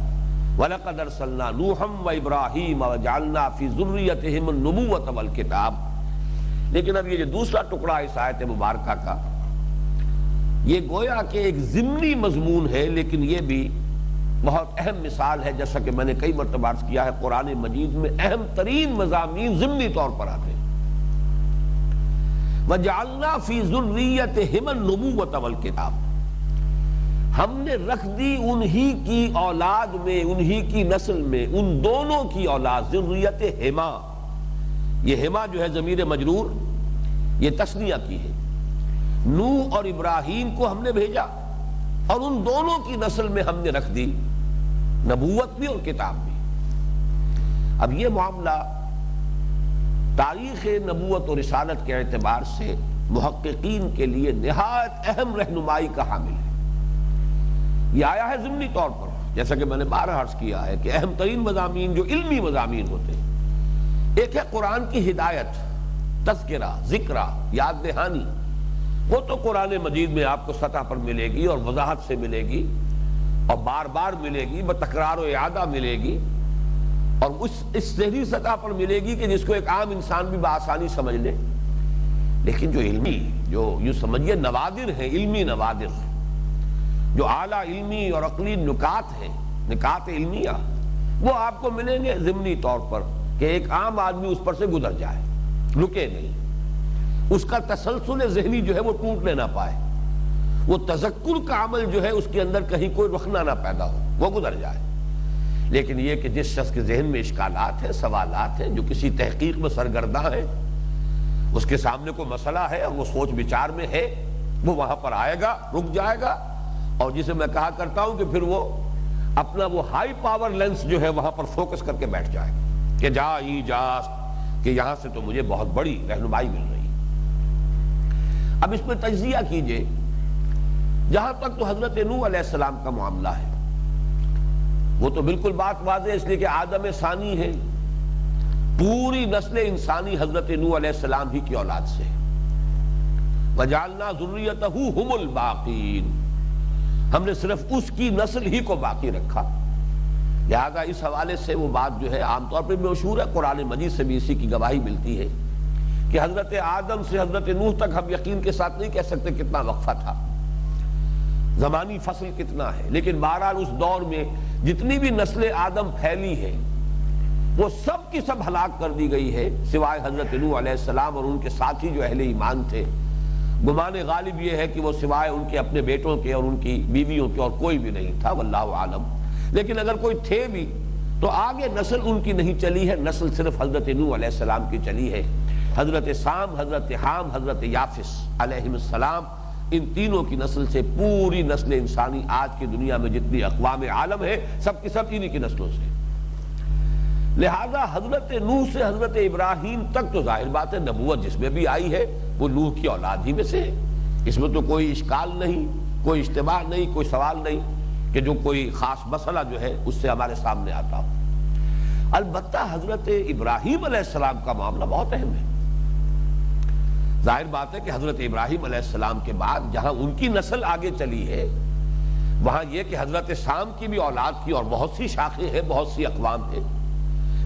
A: وَلَقَدْ أَرْسَلْنَا نُوحًا وَإِبْرَاهِيمَ وَجَعَلْنَا فِي ذُرِّيَّتِهِمُ النُّبُوَّةَ وَالْكِتَابَ۔ لیکن اب یہ جو دوسرا ٹکڑا اس آیت مبارکہ کا، یہ گویا کہ ایک ضمنی مضمون ہے، لیکن یہ بھی بہت اہم مثال ہے، جیسا کہ میں نے کئی مرتبہ عرض کیا ہے، قرآن مجید میں اہم ترین مضامین ضمنی طور پر آتے ہیں۔ وَجَعَلْنَا فِي ذُرِّيَّتِهِمَ النُّبُوَّةَ وَالْكِتَابَ، ہم نے رکھ دی انہی کی اولاد میں، انہی کی نسل میں، ان دونوں کی اولاد، ذریت ہما، یہ ہما جو ہے ضمیر مجرور، یہ تثنیہ کی ہے، نوح اور ابراہیم کو ہم نے بھیجا اور ان دونوں کی نسل میں ہم نے رکھ دی نبوت بھی اور کتاب بھی۔ اب یہ معاملہ تاریخ نبوت اور رسالت کے اعتبار سے محققین کے لیے نہایت اہم رہنمائی کا حامل ہے۔ یہ آیا ہے ضمنی طور پر، جیسا کہ میں نے بارہ عرض کیا ہے کہ اہم ترین مضامین جو علمی مضامین ہوتے ہیں، ایک ہے قرآن کی ہدایت، تذکرہ، ذکرہ، یاد دہانی، وہ تو قرآن مجید میں آپ کو سطح پر ملے گی اور وضاحت سے ملے گی اور بار بار ملے گی، بتکرار و اعادہ ملے گی، اور اس ذہنی سطح پر ملے گی کہ جس کو ایک عام انسان بھی بآسانی سمجھ لے۔ لیکن جو علمی، جو یوں سمجھیے نوادر ہیں، علمی نوادر، جو اعلیٰ علمی اور عقلی نکات ہیں، نکات علمیہ، وہ آپ کو ملیں گے ضمنی طور پر کہ ایک عام آدمی اس پر سے گزر جائے، رکے نہیں، اس کا تسلسل ذہنی جو ہے وہ ٹوٹنے نہ پائے، وہ تذکر کا عمل جو ہے اس کے اندر کہیں کوئی رخنا نہ پیدا ہو، وہ گزر جائے۔ لیکن یہ کہ جس شخص کے ذہن میں اشکالات ہیں، سوالات ہیں، جو کسی تحقیق میں سرگرداں ہے، اس کے سامنے کوئی مسئلہ ہے اور وہ سوچ بچار میں ہے، وہ وہاں پر آئے گا، رک جائے گا، اور جسے میں کہا کرتا ہوں کہ پھر وہ اپنا وہ ہائی پاور لینس جو ہے وہاں پر فوکس کر کے بیٹھ جائے گا کہ جا ہی جا، کہ یہاں سے تو مجھے بہت بڑی رہنمائی مل رہی ہے۔ اب اس میں تجزیہ کیجئے، جہاں تک تو حضرت نوح علیہ السلام کا معاملہ ہے، وہ تو بالکل بات واضح ہے، اس لیے کہ آدم ثانی ہے، پوری نسل انسانی حضرت نوح علیہ السلام ہی کی اولاد سے ہے۔ وَجَعَلْنَا ذُرِّيَّتَهُ هُمُ الْبَاقِينَ، ہم نے صرف اس کی نسل ہی کو باقی رکھا۔ لہذا اس حوالے سے وہ بات جو ہے عام طور پر مشہور ہے، قرآن مجید سے بھی اسی کی گواہی ملتی ہے کہ حضرت آدم سے حضرت نوح تک ہم یقین کے ساتھ نہیں کہہ سکتے کتنا وقفہ تھا، زمانی فصل کتنا ہے، لیکن بہرحال اس دور میں جتنی بھی نسل آدم پھیلی ہے وہ سب کی سب ہلاک کر دی گئی ہے، سوائے حضرت نوح علیہ السلام اور ان کے ساتھی جو اہل ایمان تھے۔ گمان غالب یہ ہے کہ وہ سوائے ان کے اپنے بیٹوں کے اور ان کی بیویوں کے اور کوئی بھی نہیں تھا، واللہ عالم۔ لیکن اگر کوئی تھے بھی تو آگے نسل ان کی نہیں چلی ہے، نسل صرف حضرت نوح علیہ السلام کی چلی ہے۔ حضرت سام، حضرت حام، حضرت یافس علیہم السلام، ان تینوں کی نسل سے پوری نسل انسانی آج کی دنیا میں جتنی اقوام عالم ہے سب کی سب انہی کی نسلوں سے۔ لہذا حضرت نوح سے حضرت ابراہیم تک تو ظاہر بات ہے نبوت جس میں بھی آئی ہے وہ نوح کی اولاد ہی میں سے ہے، اس میں تو کوئی اشکال نہیں، کوئی اشتباہ نہیں، کوئی سوال نہیں کہ جو کوئی خاص مسئلہ جو ہے اس سے ہمارے سامنے آتا ہو۔ البتہ حضرت ابراہیم علیہ السلام کا معاملہ بہت اہم ہے۔ ظاہر بات ہے کہ حضرت ابراہیم علیہ السلام کے بعد جہاں ان کی نسل آگے چلی ہے، وہاں یہ کہ حضرت سام کی بھی اولاد کی اور بہت سی شاخیں ہیں، بہت سی اقوام ہیں،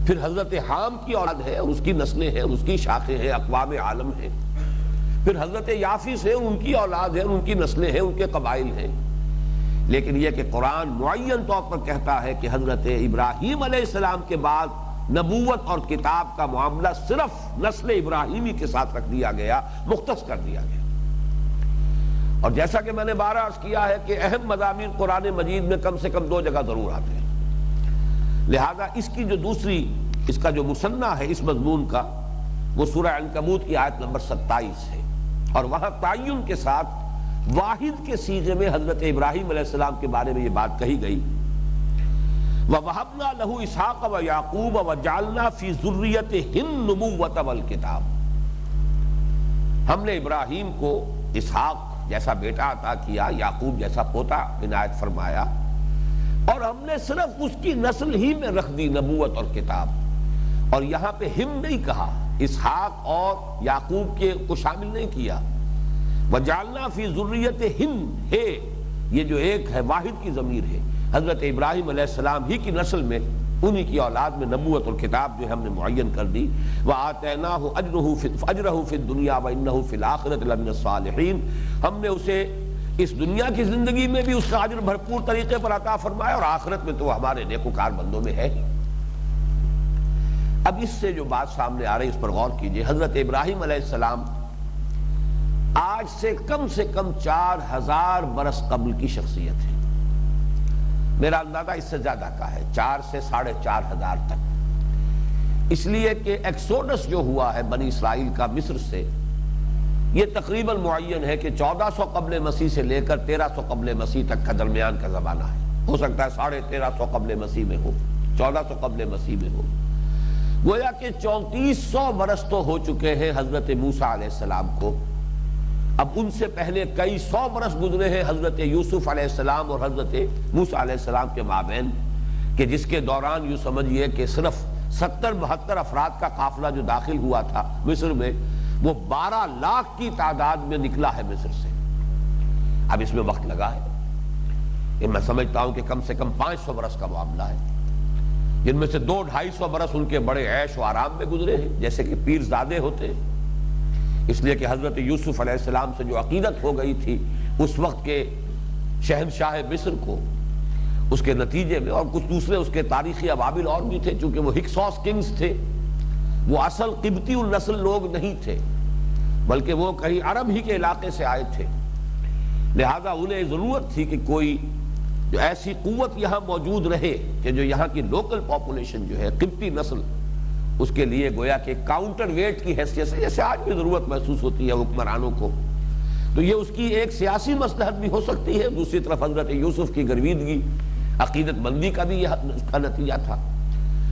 A: پھر حضرت حام کی اولاد ہے اور اس کی نسلیں ہیں، اس کی شاخیں ہیں، اقوام عالم ہیں، پھر حضرت یافس ہے، ان کی اولاد ہے، ان کی نسلیں ہیں، ان کے قبائل ہیں۔ لیکن یہ کہ قرآن معین طور پر کہتا ہے کہ حضرت ابراہیم علیہ السلام کے بعد نبوت اور کتاب کا معاملہ صرف نسل ابراہیمی کے ساتھ رکھ دیا گیا، مختص کر دیا گیا۔ اور جیسا کہ میں نے بارہ عرض کیا ہے کہ اہم مضامین قرآن مجید میں کم سے کم 2 جگہ ضرور آتے ہیں، لہذا اس کی جو دوسری، اس کا جو مثنیٰ ہے اس مضمون کا، وہ سورہ عنکبوت کی آیت نمبر 27 ہے، اور وہاں تعین کے ساتھ واحد کے صیغے میں حضرت ابراہیم علیہ السلام کے بارے میں یہ بات کہی گئی، وَوَهَبْنَا لَهُ إِسْحَاقَ وَيَعْقُوبَ وَجَعَلْنَا فِي ذُرِّيَّتِهِ النُّبُوَّةَ وَالْكِتَابَ، ہم نے ابراہیم کو اسحاق جیسا بیٹا عطا کیا، یعقوب جیسا پوتا عنایت فرمایا، اور ہم نے صرف اس کی نسل ہی میں رکھ دی نبوت اور کتاب۔ اور یہاں پہ ہم نہیں کہا، اسحاق اور یعقوب کے کو شامل نہیں کیا۔ وَجَعَلْنَا فِي ذُرِّيَّتِهِمْ ہے، یہ جو ایک ہے واحد کی ضمیر ہے، حضرت ابراہیم علیہ السلام ہی کی نسل میں، انہی کی اولاد میں نبوت اور کتاب جو ہم نے معین کر دی۔ وَآتَيْنَاهُ أَجْرَهُ فِي الدُّنْيَا وَإِنَّهُ فِي الْآخِرَةِ لَمِنَ الصَّالِحِينَ، ہم نے اسے اس دنیا کی زندگی میں بھی اس کا اجر بھرپور طریقے پر عطا فرمائے، اور آخرت میں تو ہمارے نیکوکار بندوں میں ہے ہی۔ اب اس سے جو بات سامنے آ رہی اس پر غور کیجئے۔ حضرت ابراہیم علیہ السلام آج سے کم 4000 برس قبل کی شخصیت ہے۔ میرا اندازہ اس سے زیادہ کا ہے، 4 سے 4500 تک، اس لیے کہ ایکسوڈس جو ہوا ہے بنی اسرائیل کا مصر سے، یہ تقریباً معین ہے کہ 1400 قبل مسیح سے لے کر 1300 قبل مسیح تک کا درمیان کا زمانہ ہے۔ ہو سکتا ہے 1350 قبل مسیح میں ہو، 1400 قبل مسیح میں ہو۔ گویا کہ 3400 برس تو ہو چکے ہیں حضرت موسیٰ علیہ السلام کو۔ اب ان سے پہلے کئی 100 برس گزرے ہیں حضرت یوسف علیہ السلام اور حضرت موسیٰ علیہ السلام کے مابین، کہ جس کے دوران یوں سمجھئے کہ صرف 70-72 افراد کا قافلہ جو داخل ہوا تھا مصر میں، وہ 12 لاکھ کی تعداد میں نکلا ہے مصر سے۔ اب اس میں وقت لگا ہے، یہ میں سمجھتا ہوں کہ کم سے کم 500 برس کا معاملہ ہے، جن میں سے 200-250 برس ان کے بڑے عیش و آرام میں گزرے ہیں، جیسے کہ پیرزادے ہوتے ہیں۔ اس لیے کہ حضرت یوسف علیہ السلام سے جو عقیدت ہو گئی تھی اس وقت کے شہنشاہ مصر کو، اس کے نتیجے میں، اور کچھ دوسرے اس کے تاریخی عوامل اور بھی تھے، چونکہ وہ ہکسوس کنگز تھے، وہ اصل قبطی النسل لوگ نہیں تھے، بلکہ وہ کہیں عرب ہی کے علاقے سے آئے تھے، لہذا انہیں ضرورت تھی کہ کوئی جو ایسی قوت یہاں موجود رہے کہ جو یہاں کی لوکل پاپولیشن جو ہے قبطی نسل، اس کے لیے گویا کہ کاؤنٹر ویٹ کی حیثیت سے، جیسے آج بھی ضرورت محسوس ہوتی ہے حکمرانوں کو، تو یہ اس کی ایک سیاسی مصلحت بھی ہو سکتی ہے۔ دوسری طرف حضرت یوسف کی گرویدگی، عقیدت مندی کا بھی یہ اس کا نتیجہ تھا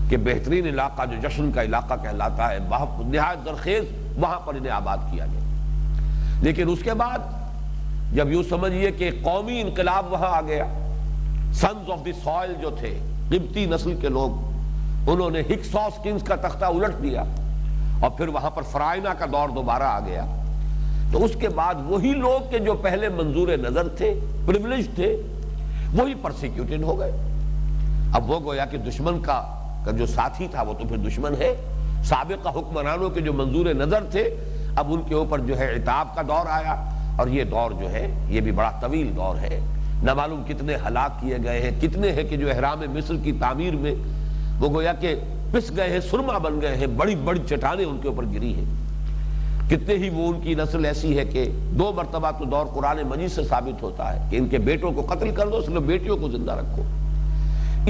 A: کہ بہترین علاقہ جو جشن کا علاقہ کہلاتا ہے، نہایت زرخیز، وہاں پر انہیں آباد کیا گیا۔ لیکن اس کے بعد جب یوں سمجھیے کہ قومی انقلاب وہاں آ گیا، سنز آف دی سوائل جو تھے قبطی نسل کے لوگ، انہوں نے ہکسوس کنگز کا تختہ الٹ دیا، اور پھر وہاں پر فرائنہ کا دور دوبارہ آ گیا، تو اس کے بعد وہی لوگ کہ جو پہلے منظور نظر تھے، پریویلیج تھے، وہی پرسیکیوٹڈ ہو گئے۔ اب وہ گویا کہ دشمن کا جو ساتھی تھا وہ تو پھر دشمن ہے۔ سابقہ حکمرانوں کے جو منظور نظر تھے، اب ان کے اوپر جو ہے عتاب کا دور آیا، اور یہ دور جو ہے یہ بھی بڑا طویل دور ہے۔ نہ معلوم کتنے ہلاک کیے گئے ہیں، کتنے ہیں کہ جو احرام مصر کی تعمیر میں وہ گویا کہ پس گئے ہیں، سرما بن گئے ہیں، بڑی بڑی چٹانیں ان کے اوپر گری ہیں۔ کتنے ہی وہ ان کی نسل ایسی ہے کہ 2 مرتبہ تو دور قرآن مجید سے ثابت ہوتا ہے کہ ان کے بیٹوں کو قتل کر دو، صرف بیٹیوں کو زندہ رکھو۔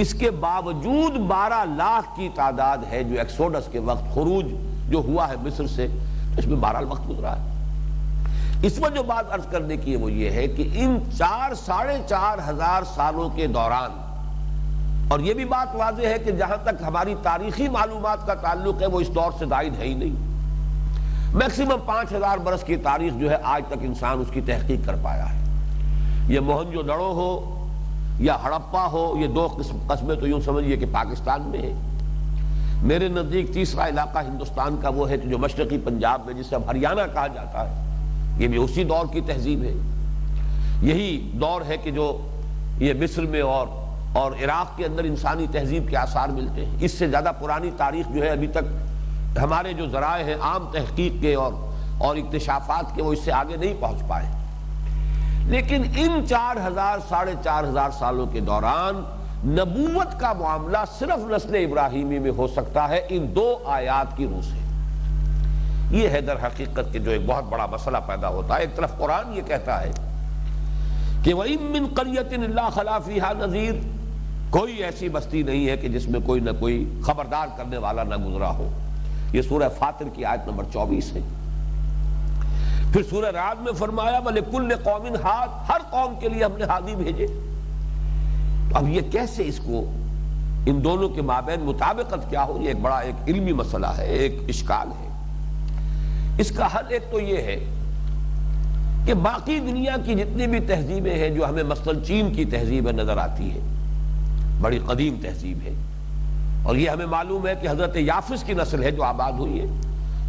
A: اس کے باوجود 12 لاکھ کی تعداد ہے جو ایکسوڈس کے وقت خروج جو ہوا ہے مصر سے، اس میں 12 وقت گزرا ہے۔ اس میں جو بات عرض کرنے کی ہے وہ یہ ہے کہ ان 4-4.5 سالوں کے دوران، اور یہ بھی بات واضح ہے کہ جہاں تک ہماری تاریخی معلومات کا تعلق ہے وہ اس دور سے زائد ہے ہی نہیں، میکسیمم 5000 برس کی تاریخ جو ہے آج تک انسان اس کی تحقیق کر پایا ہے۔ یہ موہنجو دڑو ہو یا ہڑپا ہو، یہ 2 قصبے تو یوں سمجھیے کہ پاکستان میں ہے۔ میرے نزدیک تیسرا علاقہ ہندوستان کا وہ ہے جو مشرقی پنجاب میں، جسے اب ہریانہ کہا جاتا ہے، یہ بھی اسی دور کی تہذیب ہے۔ یہی دور ہے کہ جو یہ مصر میں اور عراق کے اندر انسانی تہذیب کے آثار ملتے ہیں۔ اس سے زیادہ پرانی تاریخ جو ہے ابھی تک ہمارے جو ذرائع ہیں عام تحقیق کے اور اکتشافات کے، وہ اس سے آگے نہیں پہنچ پائے۔ لیکن ان 4,000-4,500 سالوں کے دوران نبوت کا معاملہ صرف نسل ابراہیمی میں ہو سکتا ہے ان 2 آیات کی روح سے۔ یہ ہے در حقیقت کہ جو ایک بہت بڑا مسئلہ پیدا ہوتا ہے۔ ایک طرف قرآن یہ کہتا ہے کہ وَإِن مِّن قَرْيَةٍ إِلَّا خَلَا فِيهَا نَذِيرٌ، کوئی ایسی بستی نہیں ہے کہ جس میں کوئی نہ کوئی خبردار کرنے والا نہ گزرا ہو۔ یہ سورہ فاطر کی آیت نمبر 24 ہے۔ پھر سورہ رعد میں فرمایا وَلِكُلِّ قَوْمٍ ہاد، ہر قوم کے لیے ہم نے ہادی بھیجے۔ اب یہ کیسے اس کو ان دونوں کے مابین مطابقت کیا ہو، یہ ایک بڑا ایک علمی مسئلہ ہے، ایک اشکال ہے۔ اس کا حل ایک تو یہ ہے کہ باقی دنیا کی جتنی بھی تہذیبیں ہیں جو ہمیں مثلا چین کی تہذیب نظر آتی ہے، بڑی قدیم تہذیب ہے، اور یہ ہمیں معلوم ہے کہ حضرت یافس کی نسل ہے جو آباد ہوئی ہے۔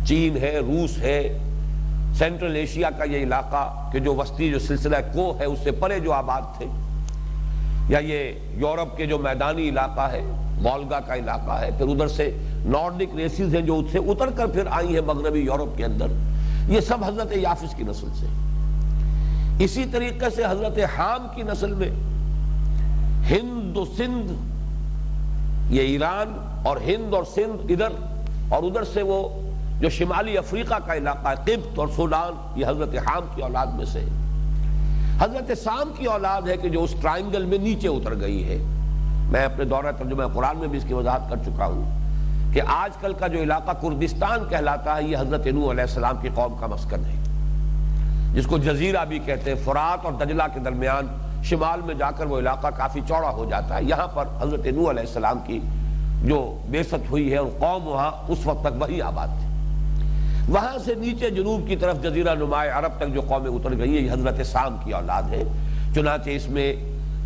A: چین ہے، روس ہے، سینٹرل ایشیا کا یہ علاقہ کہ جو وسطی جو سلسلہ کو ہے اس سے پرے جو آباد تھے، یا یہ یورپ کے جو میدانی علاقہ ہے، والگا کا علاقہ ہے، پھر ادھر سے نارڈک ریسز ہیں جو سے اتر کر پھر آئی ہیں مغربی یورپ کے اندر، یہ سب حضرت یافس کی نسل سے۔ اسی طریقے سے حضرت حام کی نسل میں ہند و سندھ، یہ ایران اور ہند اور سندھ ادھر، اور ادھر سے وہ جو شمالی افریقہ کا علاقہ ہے قبط اور سوڈان، یہ حضرت حام کی اولاد میں سے ہے۔ حضرت سام کی اولاد ہے کہ جو اس ٹرائنگل میں نیچے اتر گئی ہے۔ میں اپنے دورہ ترجمہ قرآن میں بھی اس کی وضاحت کر چکا ہوں کہ آج کل کا جو علاقہ کردستان کہلاتا ہے، یہ حضرت نوح علیہ السلام کی قوم کا مسکن ہے، جس کو جزیرہ بھی کہتے ہیں۔ فرات اور دجلہ کے درمیان شمال میں جا کر وہ علاقہ کافی چوڑا ہو جاتا ہے۔ یہاں پر حضرت نوح علیہ السلام کی جو بعثت ہوئی ہے اور قوم وہاں اس وقت تک وہی آباد تھی۔ وہاں سے نیچے جنوب کی طرف جزیرہ نماء عرب تک جو قومیں اتر گئی ہیں، یہ حضرت سام کی اولاد ہے۔ چنانچہ اس میں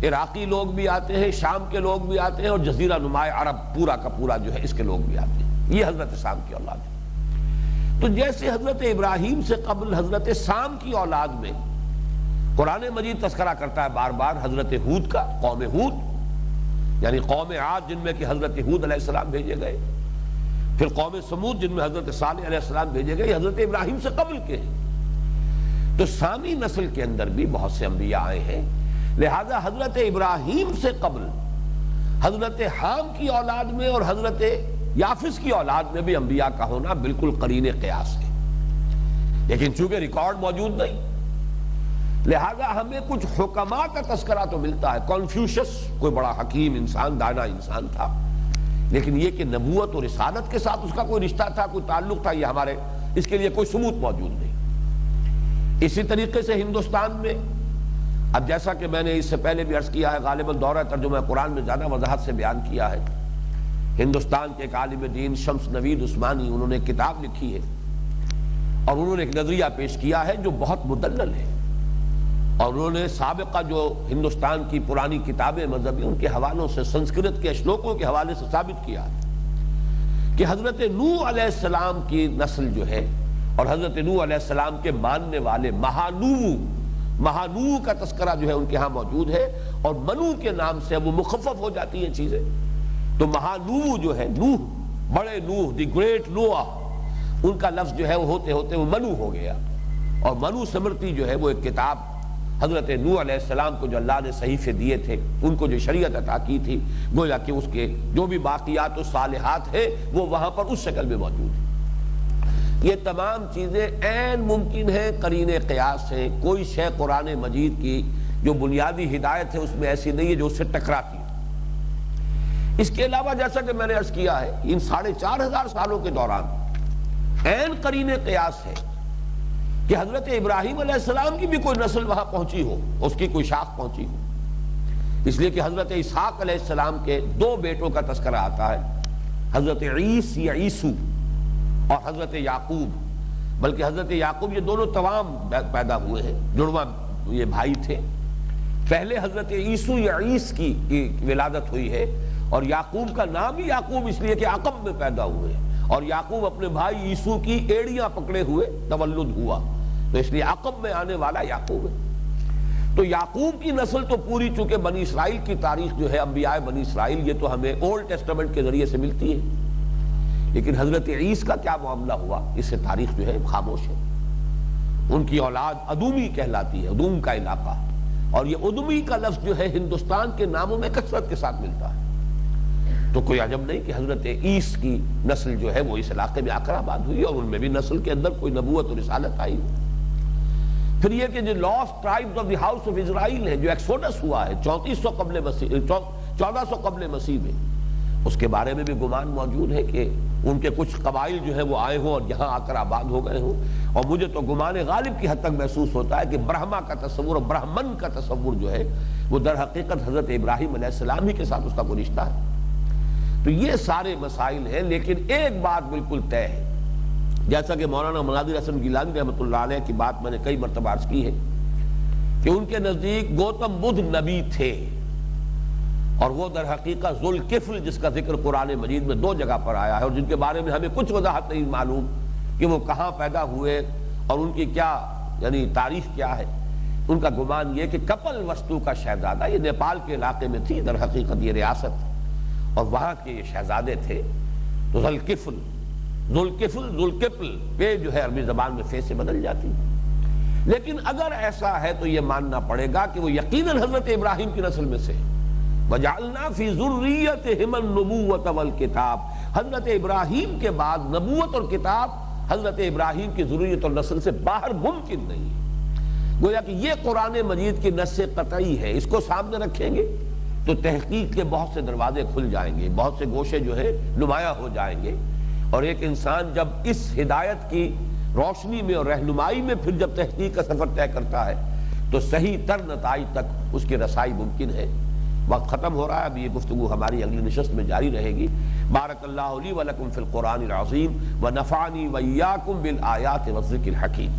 A: عراقی لوگ بھی آتے ہیں، شام کے لوگ بھی آتے ہیں، اور جزیرہ نماء عرب پورا کا پورا جو ہے اس کے لوگ بھی آتے ہیں۔ یہ حضرت سام کی اولاد ہے۔ تو جیسے حضرت ابراہیم سے قبل حضرت سام کی اولاد میں قرآن مجید تذکرہ کرتا ہے بار بار حضرت ہود کا، قوم ہود یعنی قوم عاد جن میں کہ حضرت ہود علیہ السلام بھیجے گئے، پھر قوم سمود جن میں حضرت صالح علیہ السلام بھیجے گئے، حضرت ابراہیم سے قبل کے ہیں۔ تو سامی نسل کے اندر بھی بہت سے انبیاء آئے ہیں، لہذا حضرت ابراہیم سے قبل حضرت حام کی اولاد میں اور حضرت یافس کی اولاد میں بھی انبیاء کا ہونا بالکل قرین قیاس ہے، لیکن چونکہ ریکارڈ موجود نہیں، لہذا ہمیں کچھ حکماء کا تذکرہ تو ملتا ہے۔ کنفیوشس کوئی بڑا حکیم انسان، دانا انسان تھا، لیکن یہ کہ نبوت اور رسالت کے ساتھ اس کا کوئی رشتہ تھا، کوئی تعلق تھا، یہ ہمارے اس کے لیے کوئی ثبوت موجود نہیں۔ اسی طریقے سے ہندوستان میں، اب جیسا کہ میں نے اس سے پہلے بھی عرض کیا ہے، غالباً دورہ ترجمہ قرآن میں زیادہ وضاحت سے بیان کیا ہے، ہندوستان کے ایک عالم دین شمس نوید عثمانی، انہوں نے کتاب لکھی ہے اور انہوں نے ایک نظریہ پیش کیا ہے جو بہت مدلل ہے، اور انہوں نے سابقہ جو ہندوستان کی پرانی کتابیں مذہبی ان کے حوالوں سے، سنسکرت کے اشلوکوں کے حوالے سے ثابت کیا ہے کہ حضرت نوح علیہ السلام کی نسل جو ہے اور حضرت نوح علیہ السلام کے ماننے والے مہانو کا تذکرہ جو ہے ان کے ہاں موجود ہے، اور منو کے نام سے وہ مخفف ہو جاتی ہیں چیزیں۔ تو مہانو جو ہے، نوح، بڑے نوح، دی گریٹ نوح، ان کا لفظ جو ہے وہ ہوتے ہوتے وہ منو ہو گیا، اور منو سمرتی جو ہے وہ ایک کتاب حضرت نوح علیہ السلام کو جو اللہ نے صحیفے دیے تھے، ان کو جو شریعت عطا کی تھی، گویا کہ اس کے جو بھی باقیات و صالحات ہیں وہ وہاں پر اس شکل میں موجود ہیں۔ یہ تمام چیزیں عین ممکن ہیں، قرین قیاس ہیں، کوئی شے قرآن مجید کی جو بنیادی ہدایت ہے اس میں ایسی نہیں ہے جو اس سے ٹکراتی ہے۔ اس کے علاوہ جیسا کہ میں نے عرض کیا ہے، ان 4500 سالوں کے دوران عین قرین قیاس ہے کہ حضرت ابراہیم علیہ السلام کی بھی کوئی نسل وہاں پہنچی ہو، اس کی کوئی شاخ پہنچی ہو، اس لیے کہ حضرت اسحاق علیہ السلام کے 2 بیٹوں کا تذکرہ آتا ہے، حضرت عیسی یا عیسو اور حضرت یعقوب، بلکہ حضرت یعقوب یہ دونوں توام پیدا ہوئے ہیں، جڑواں یہ بھائی تھے۔ پہلے حضرت عیسو یا عیس کی ولادت ہوئی ہے، اور یعقوب کا نام ہی یعقوب اس لیے کہ عقب میں پیدا ہوئے، اور یعقوب اپنے بھائی عیسو کی ایڑیاں پکڑے ہوئے تولد ہوا، تو اس لیے عقب میں آنے والا یعقوب ہے۔ تو یعقوب کی نسل تو پوری، چونکہ بنی اسرائیل کی تاریخ جو ہے، انبیاء بنی اسرائیل، یہ تو ہمیں اولڈ ٹیسٹمنٹ کے ذریعے سے ملتی ہے، لیکن حضرت عیسی کا کیا معاملہ ہوا اس سے تاریخ جو ہے خاموش ہے۔ ان کی اولاد ادومی کہلاتی ہے، ادوم کا علاقہ، اور یہ ادومی کا لفظ جو ہے ہندوستان کے ناموں میں کثرت کے ساتھ ملتا ہے۔ تو کوئی عجب نہیں کہ حضرت عیسی کی نسل جو ہے وہ اس علاقے میں آ کر آباد ہوئی، اور ان میں بھی نسل کے اندر کوئی نبوت اور رسالت آئی۔ پھر یہ کہ جو last tribes of the house of Israel ہے، جو ایکسوڈس ہوا ہے 1400 قبل مسیح میں، اس کے بارے میں بھی گمان موجود ہے کہ ان کے کچھ قبائل جو ہے وہ آئے ہوں اور یہاں آ کر آباد ہو گئے ہوں، اور مجھے تو گمان غالب کی حد تک محسوس ہوتا ہے کہ برہما کا تصور اور برہمن کا تصور جو ہے وہ در حقیقت حضرت ابراہیم علیہ السلام ہی کے ساتھ اس کا کوئی رشتہ ہے۔ تو یہ سارے مسائل ہیں، لیکن ایک بات بالکل طے ہے، جیسا کہ مولانا مناظر حسن گیلانی رحمۃ اللہ علیہ کی بات میں نے کئی مرتبہ عرض کی ہے کہ ان کے نزدیک گوتم بدھ نبی تھے، اور وہ در حقیقت ذوالکفل جس کا ذکر قرآن مجید میں 2 جگہ پر آیا ہے، اور جن کے بارے میں ہمیں کچھ وضاحت نہیں معلوم کہ وہ کہاں پیدا ہوئے اور ان کی کیا یعنی تاریخ کیا ہے۔ ان کا گمان یہ کہ کپل وستو کا شہزادہ، یہ نیپال کے علاقے میں تھی در حقیقت یہ ریاست، اور وہاں کے یہ شہزادے تھے۔ تو ذوالکفل پہ جو ہے عربی زبان میں فے سے بدل جاتی، لیکن اگر ایسا ہے تو یہ ماننا پڑے گا کہ وہ یقیناً حضرت ابراہیم کی نسل میں سے وَجَعَلْنَا فِي ذُرِّيَّتِهِمَ النُّبُوَّةَ وَالْكِتَابَ، حضرت ابراہیم کے بعد نبوت اور کتاب حضرت ابراہیم کی ذریت اور نسل سے باہر ممکن نہیں ہے۔ گویا کہ یہ قرآن مجید کی نص قطعی ہے، اس کو سامنے رکھیں گے تو تحقیق کے بہت سے دروازے کھل جائیں گے، بہت سے گوشے جو ہے نمایاں ہو جائیں گے، اور ایک انسان جب اس ہدایت کی روشنی میں اور رہنمائی میں پھر جب تحقیق کا سفر طے کرتا ہے تو صحیح تر نتائج تک اس کی رسائی ممکن ہے۔ وقت ختم ہو رہا ہے، اب یہ گفتگو ہماری اگلی نشست میں جاری رہے گی۔ بارک اللہ لی ولکم فی القرآن العظیم ونفعنی وإیاکم بالآیات والذکر الحکیم۔